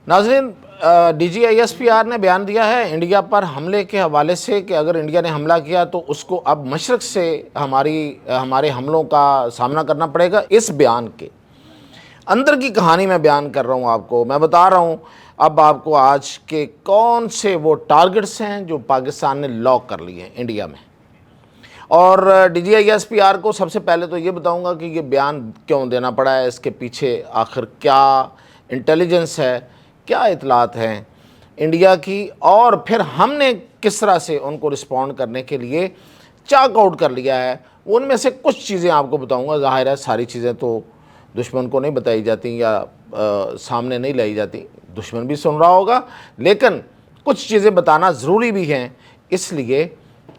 ناظرین، D G I S P R نے بیان دیا ہے انڈیا پر حملے کے حوالے سے کہ اگر انڈیا نے حملہ کیا تو اس کو اب مشرق سے ہمارے حملوں کا سامنا کرنا پڑے گا۔ اس بیان کے اندر کی کہانی میں بیان کر رہا ہوں آپ کو، میں بتا رہا ہوں اب آپ کو آج کے کون سے وہ ٹارگٹس ہیں جو پاکستان نے لاک کر لیے ہیں انڈیا میں۔ اور D G I S P R کو سب سے پہلے تو یہ بتاؤں گا کہ یہ بیان کیوں دینا پڑا ہے، اس کے پیچھے آخر کیا انٹیلیجنس ہے، کیا اطلاعات ہیں انڈیا کی، اور پھر ہم نے کس طرح سے ان کو رسپونڈ کرنے کے لیے چاک آؤٹ کر لیا ہے۔ ان میں سے کچھ چیزیں آپ کو بتاؤں گا، ظاہر ہے ساری چیزیں تو دشمن کو نہیں بتائی جاتی یا سامنے نہیں لائی جاتی، دشمن بھی سن رہا ہوگا، لیکن کچھ چیزیں بتانا ضروری بھی ہیں اس لیے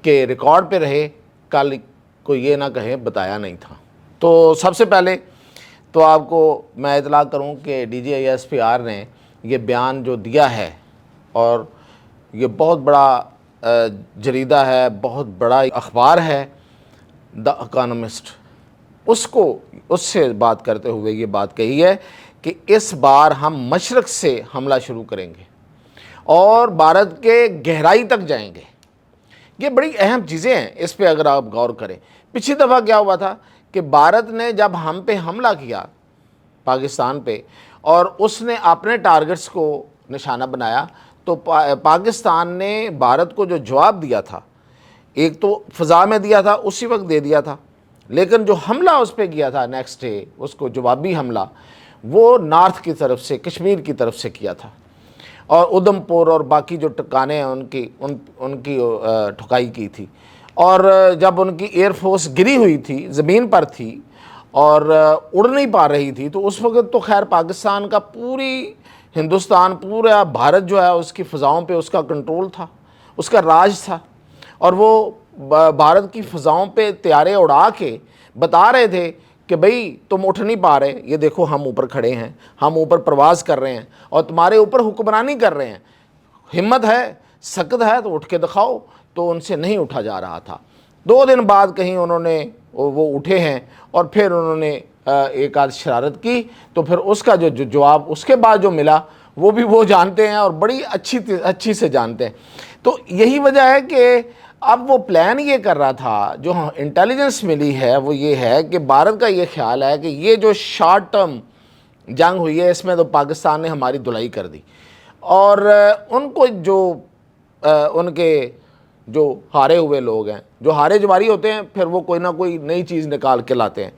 کہ ریکارڈ پہ رہے، کل کوئی یہ نہ کہے بتایا نہیں تھا۔ تو سب سے پہلے تو آپ کو میں اطلاع کروں کہ D G I S P R نے یہ بیان جو دیا ہے، اور یہ بہت بڑا جریدہ ہے، بہت بڑا اخبار ہے دا اکانومسٹ، اس سے بات کرتے ہوئے یہ بات کہی ہے کہ اس بار ہم مشرق سے حملہ شروع کریں گے اور بھارت کے گہرائی تک جائیں گے۔ یہ بڑی اہم چیزیں ہیں، اس پہ اگر آپ غور کریں۔ پچھلی دفعہ کیا ہوا تھا کہ بھارت نے جب ہم پہ حملہ کیا پاکستان پہ اور اس نے اپنے ٹارگٹس کو نشانہ بنایا، تو پاکستان نے بھارت کو جو جواب دیا تھا، ایک تو فضا میں دیا تھا، اسی وقت دے دیا تھا، لیکن جو حملہ اس پہ کیا تھا نیکسٹ ڈے، اس کو جوابی حملہ وہ نارتھ کی طرف سے، کشمیر کی طرف سے کیا تھا، اور ادھم پور اور باقی جو ٹکانے ہیں ان کی ٹھکائی کی تھی۔ اور جب ان کی ایئر فورس گری ہوئی تھی، زمین پر تھی اور اڑ نہیں پا رہی تھی، تو اس وقت تو خیر پاکستان کا پوری ہندوستان، پورا بھارت جو ہے اس کی فضاؤں پہ اس کا کنٹرول تھا، اس کا راج تھا، اور وہ بھارت کی فضاؤں پہ طیارے اڑا کے بتا رہے تھے کہ بھئی تم اٹھ نہیں پا رہے، یہ دیکھو ہم اوپر کھڑے ہیں، ہم اوپر پرواز کر رہے ہیں اور تمہارے اوپر حکمرانی کر رہے ہیں، ہمت ہے، سکت ہے تو اٹھ کے دکھاؤ۔ تو ان سے نہیں اٹھا جا رہا تھا۔ 2 دن بعد کہیں انہوں نے وہ اٹھے ہیں، اور پھر انہوں نے ایک آدھ شرارت کی، تو پھر اس کا جو جواب اس کے بعد جو ملا وہ بھی وہ جانتے ہیں، اور بڑی اچھی سے جانتے ہیں۔ تو یہی وجہ ہے کہ اب وہ پلان یہ کر رہا تھا، جو انٹیلیجنس ملی ہے وہ یہ ہے کہ بھارت کا یہ خیال ہے کہ یہ جو شارٹ ٹرم جنگ ہوئی ہے، اس میں تو پاکستان نے ہماری دھلائی کر دی، اور ان کو ان کے جو ہارے ہوئے لوگ ہیں، جو ہارے جواری ہوتے ہیں، پھر وہ کوئی نہ کوئی نئی چیز نکال کے لاتے ہیں۔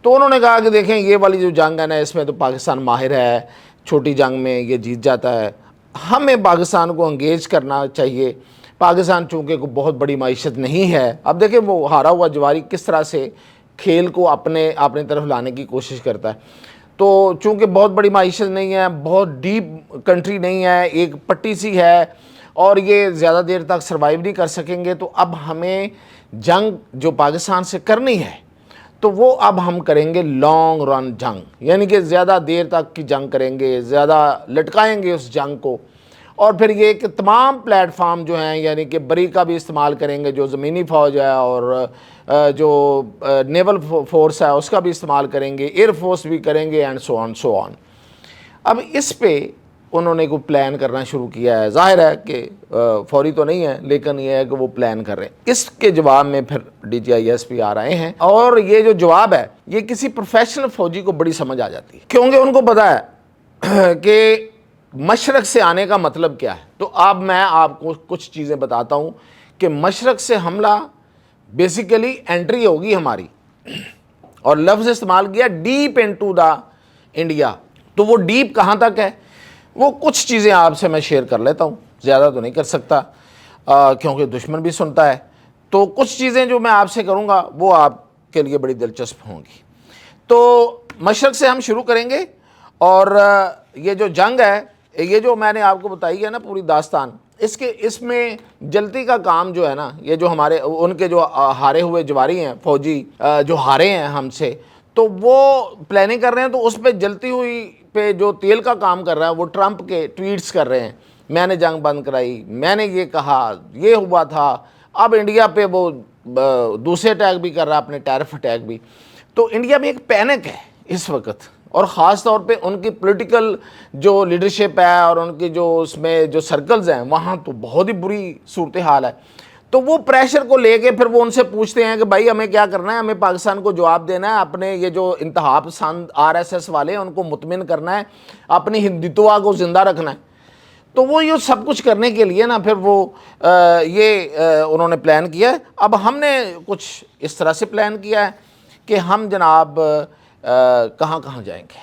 تو انہوں نے کہا کہ دیکھیں یہ والی جو جنگ ہے نا، اس میں تو پاکستان ماہر ہے، چھوٹی جنگ میں یہ جیت جاتا ہے، ہمیں پاکستان کو انگیج کرنا چاہیے۔ پاکستان چونکہ کوئی بہت بڑی معیشت نہیں ہے، اب دیکھیں وہ ہارا ہوا جواری کس طرح سے کھیل کو اپنے طرف لانے کی کوشش کرتا ہے۔ تو چونکہ بہت بڑی معیشت نہیں ہے، بہت ڈیپ کنٹری نہیں ہے، ایک پٹی سی ہے، اور یہ زیادہ دیر تک سروائیو نہیں کر سکیں گے، تو اب ہمیں جنگ جو پاکستان سے کرنی ہے تو وہ اب ہم کریں گے لانگ رن جنگ، یعنی کہ زیادہ دیر تک کی جنگ کریں گے، زیادہ لٹکائیں گے اس جنگ کو، اور پھر یہ کہ تمام پلیٹ فارم جو ہیں، یعنی کہ بری کا بھی استعمال کریں گے، جو زمینی فوج ہے، اور جو نیول فورس ہے اس کا بھی استعمال کریں گے، ایئر فورس بھی کریں گے، اینڈ سو آن۔ اب اس پہ انہوں نے کوئی پلان کرنا شروع کیا ہے، ظاہر ہے کہ فوری تو نہیں ہے، لیکن یہ ہے کہ وہ پلان کر رہے ہیں۔ اس کے جواب میں پھر D G I S P R آئے ہیں، اور یہ جو جواب ہے یہ کسی پروفیشنل فوجی کو بڑی سمجھ آ جاتی ہے، کیونکہ ان کو پتا ہے کہ مشرق سے آنے کا مطلب کیا ہے۔ تو اب میں آپ کو کچھ چیزیں بتاتا ہوں کہ مشرق سے حملہ بیسیکلی انٹری ہوگی ہماری، اور لفظ استعمال کیا ڈیپ انٹو دا انڈیا۔ تو وہ ڈیپ کہاں تک ہے، وہ کچھ چیزیں آپ سے میں شیئر کر لیتا ہوں، زیادہ تو نہیں کر سکتا کیونکہ دشمن بھی سنتا ہے۔ تو کچھ چیزیں جو میں آپ سے کروں گا وہ آپ کے لیے بڑی دلچسپ ہوں گی۔ تو مشرق سے ہم شروع کریں گے، اور یہ جو جنگ ہے، یہ جو میں نے آپ کو بتائی ہے نا پوری داستان، اس میں جلتی کا کام جو ہے نا، یہ جو ہمارے ان کے جو ہارے ہوئے جواری ہیں، فوجی جو ہارے ہیں ہم سے، تو وہ پلاننگ کر رہے ہیں، تو اس پہ جلتی ہوئی پہ جو تیل کا کام کر رہا ہے وہ ٹرمپ کے ٹویٹس کر رہے ہیں، میں نے جنگ بند کرائی، میں نے یہ کہا، یہ ہوا تھا۔ اب انڈیا پہ وہ دوسرے اٹیک بھی کر رہا ہے، اپنے ٹیرف اٹیک بھی۔ تو انڈیا میں ایک پینک ہے اس وقت، اور خاص طور پہ ان کی پولیٹیکل جو لیڈرشپ ہے اور ان کی جو اس میں جو سرکلز ہیں وہاں تو بہت ہی بری صورتحال ہے. تو وہ پریشر کو لے کے پھر وہ ان سے پوچھتے ہیں کہ بھائی ہمیں کیا کرنا ہے, ہمیں پاکستان کو جواب دینا ہے, اپنے یہ جو انتہا پسند RSS والے ان کو مطمئن کرنا ہے, اپنی ہندوتوا کو زندہ رکھنا ہے. تو وہ یہ سب کچھ کرنے کے لیے نا پھر وہ انہوں نے پلان کیا ہے. اب ہم نے کچھ اس طرح سے پلان کیا ہے کہ ہم جناب کہاں کہاں جائیں گے.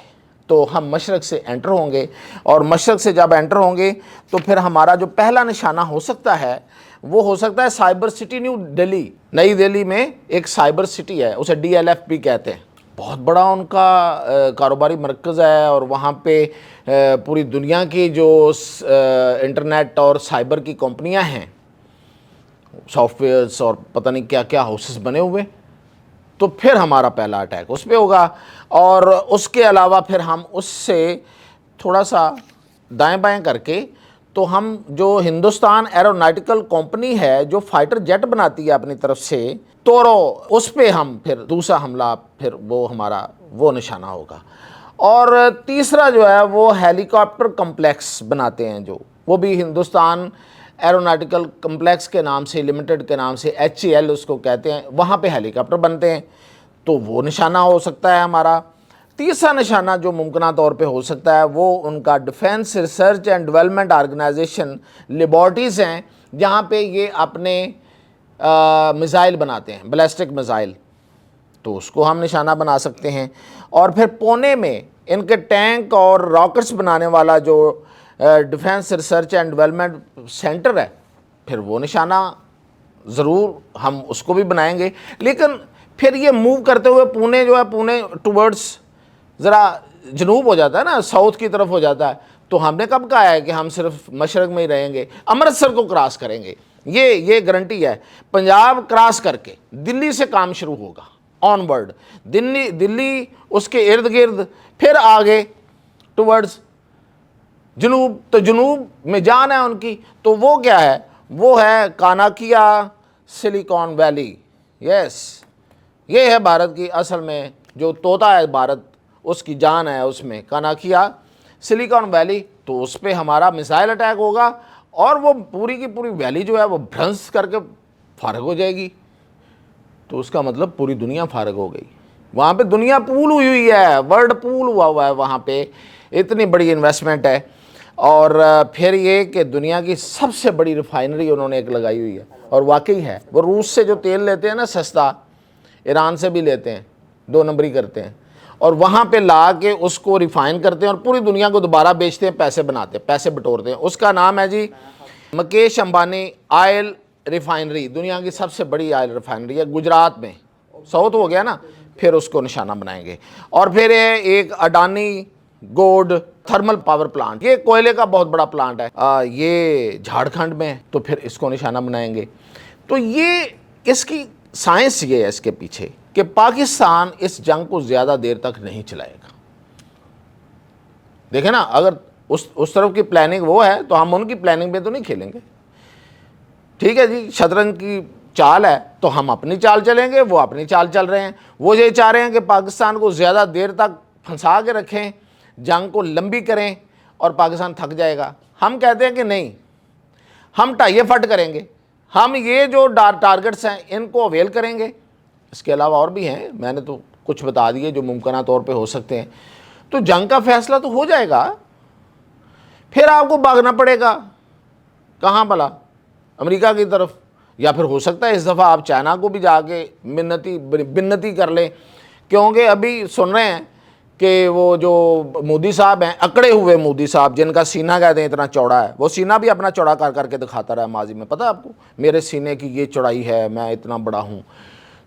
تو ہم مشرق سے انٹر ہوں گے, اور مشرق سے جب انٹر ہوں گے تو پھر ہمارا جو پہلا نشانہ ہو سکتا ہے وہ ہو سکتا ہے سائبر سٹی نیو دہلی. نئی دہلی میں ایک سائبر سٹی ہے, اسے DLF بھی کہتے ہیں. بہت بڑا ان کا کاروباری مرکز ہے, اور وہاں پہ پوری دنیا کی جو انٹرنیٹ اور سائبر کی کمپنیاں ہیں, سافٹ ویئرس اور پتہ نہیں کیا کیا ہاؤسز بنے ہوئے. تو پھر ہمارا پہلا اٹیک اس پہ ہوگا. اور اس کے علاوہ پھر ہم اس سے تھوڑا سا دائیں بائیں کر کے تو ہم جو ہندوستان ایروناٹیکل کمپنی ہے جو فائٹر جیٹ بناتی ہے اپنی طرف سے تورو, اس پہ ہم پھر دوسرا حملہ پھر وہ ہمارا وہ نشانہ ہوگا. اور تیسرا جو ہے وہ ہیلی کاپٹر کمپلیکس بناتے ہیں, جو وہ بھی ہندوستان ایروناٹیکل کمپلیکس کے نام سے لمیٹڈ کے نام سے HAL اس کو کہتے ہیں, وہاں پہ ہیلی کاپٹر بنتے ہیں. تو وہ نشانہ ہو سکتا ہے ہمارا. تیسرا نشانہ جو ممکنہ طور پہ ہو سکتا ہے وہ ان کا defence research and development organisation laboratories ہیں, جہاں پہ یہ اپنے میزائل بناتے ہیں, بیلسٹک میزائل. تو اس کو ہم نشانہ بنا سکتے ہیں. اور پھر پونے میں ان کے ٹینک اور راکٹس بنانے والا جو defence research and development centre ہے, پھر وہ نشانہ ضرور ہم اس کو بھی بنائیں گے. لیکن پھر یہ موو کرتے ہوئے پونے جو ہے, پونے ٹورڈز ذرا جنوب ہو جاتا ہے نا, ساؤتھ کی طرف ہو جاتا ہے. تو ہم نے کب کہا ہے کہ ہم صرف مشرق میں ہی رہیں گے, امرتسر کو کراس کریں گے, یہ گارنٹی ہے. پنجاب کراس کر کے دلی سے کام شروع ہوگا آن ورڈ, دلی اس کے ارد گرد, پھر آگے ٹورڈز جنوب. تو جنوب میں جان ہے ان کی, تو وہ کیا ہے, وہ ہے کاناکیا سلیکان ویلی. یس, یہ ہے بھارت کی اصل میں جو طوطا ہے بھارت, اس کی جان ہے اس میں, کاناکیا سلیکان ویلی. تو اس پہ ہمارا میزائل اٹیک ہوگا, اور وہ پوری کی پوری ویلی جو ہے وہ بھرنس کر کے فارغ ہو جائے گی. تو اس کا مطلب پوری دنیا فارغ ہو گئی. وہاں پہ دنیا پول ہوئی ہے, ورلڈ پول ہوا ہے وہاں پہ, اتنی بڑی انویسٹمنٹ ہے. اور پھر یہ کہ دنیا کی سب سے بڑی ریفائنری انہوں نے ایک لگائی ہوئی ہے, اور واقعی ہے. وہ روس سے جو تیل لیتے ہیں نا سستا, ایران سے بھی لیتے ہیں, 2 نمبری کرتے ہیں, اور وہاں پہ لا کے اس کو ریفائن کرتے ہیں اور پوری دنیا کو دوبارہ بیچتے ہیں, پیسے بناتے ہیں, پیسے بٹورتے ہیں. اس کا نام ہے جی مکیش امبانی آئل ریفائنری. دنیا کی سب سے بڑی آئل ریفائنری ہے گجرات میں, ساؤتھ ہو گیا نا. پھر اس کو نشانہ بنائیں گے. اور پھر ایک Adani Godda thermal power plant, یہ کوئلے کا بہت بڑا پلانٹ ہے, یہ جھارکھنڈ میں, تو پھر اس کو نشانہ بنائیں گے. تو یہ اس کی سائنس یہ ہے اس کے پیچھے کہ پاکستان اس جنگ کو زیادہ دیر تک نہیں چلائے گا. دیکھیں نا, اگر اس طرف کی پلاننگ وہ ہے تو ہم ان کی پلاننگ پہ تو نہیں کھیلیں گے. ٹھیک ہے جی, شطرنج کی چال ہے تو ہم اپنی چال چلیں گے, وہ اپنی چال چل رہے ہیں. وہ یہ چاہ رہے ہیں کہ پاکستان کو زیادہ دیر تک پھنسا کے رکھیں, جنگ کو لمبی کریں, اور پاکستان تھک جائے گا. ہم کہتے ہیں کہ نہیں, ہم ٹائے فٹ کریں گے, ہم یہ جو ٹارگٹس ہیں ان کو اویل کریں گے. اس کے علاوہ اور بھی ہیں, میں نے تو کچھ بتا دیے جو ممکنہ طور پہ ہو سکتے ہیں. تو جنگ کا فیصلہ تو ہو جائے گا, پھر آپ کو بھاگنا پڑے گا کہاں بھلا, امریکہ کی طرف, یا پھر ہو سکتا ہے اس دفعہ آپ چائنا کو بھی جا کے بنتی کر لیں. کیونکہ ابھی سن رہے ہیں کہ وہ جو مودی صاحب ہیں, اکڑے ہوئے مودی صاحب, جن کا سینہ کہتے ہیں اتنا چوڑا ہے, وہ سینہ بھی اپنا چوڑا کر کر کے دکھاتا رہا ماضی میں. پتہ ہے آپ کو, میرے سینے کی یہ چوڑائی ہے, میں اتنا بڑا ہوں.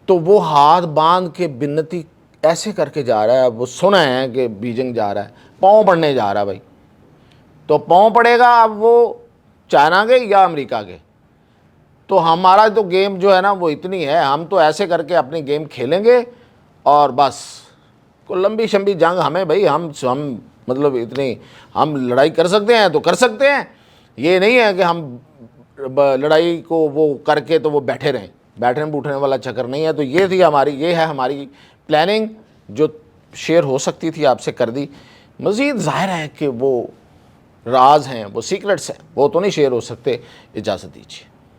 تو وہ ہاتھ باندھ کے بنتی ایسے کر کے جا رہا ہے. وہ سنا ہے کہ بیجنگ جا رہا ہے, پاؤں پڑنے جا رہا ہے بھائی. تو پاؤں پڑے گا اب وہ چائنا کے یا امریکہ کے. تو ہمارا تو گیم جو ہے نا وہ اتنی ہے, ہم تو ایسے کر کے اپنی گیم کھیلیں گے, اور بس کو لمبی شمبی جنگ ہمیں بھائی, ہم مطلب اتنی ہم لڑائی کر سکتے ہیں تو کر سکتے ہیں. یہ نہیں ہے کہ ہم لڑائی کو وہ کر کے تو وہ بیٹھے رہیں, بیٹھنے بوٹھنے والا چکر نہیں ہے. تو یہ ہے ہماری پلاننگ جو شیئر ہو سکتی تھی آپ سے کر دی. مزید ظاہر ہے کہ وہ راز ہیں، وہ سیکرٹس ہیں، وہ تو نہیں شیئر ہو سکتے. اجازت دیجیے.